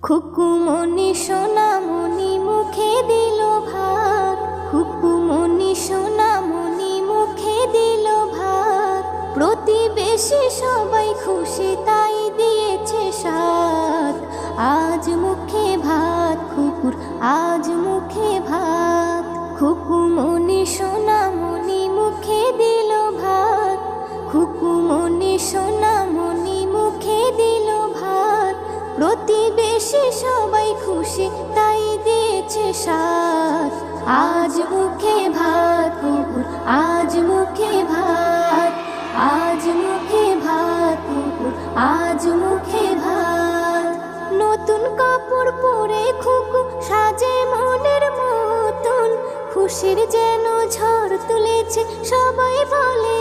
খুকুমনি সোনামণি মুখে দিল ভাত, খুকুমনি সোনামণি মুখে দিল ভাত। প্রতিবেশী সবাই খুশি তাই দিয়েছে সাথ। আজ মুখে ভাত খুকুর, আজ মুখে ভাত। খুকুমনি সোনামণি মুখে দিল ভাত, খুকুমনি সোনামণি মুখে দিল ভাত। প্রতিবেশী সবাই খুশি তাই দিয়েছে সাথ। আজ মুখে ভাত কুকুর, আজ মুখে ভাত। আজ মুখে ভাত কুকুর, আজ মুখে ভাত। নতুন কাপড় পরে খুকু সাজে মনের মতন। খুশির যেন ঝড় তুলেছে সবাই বলে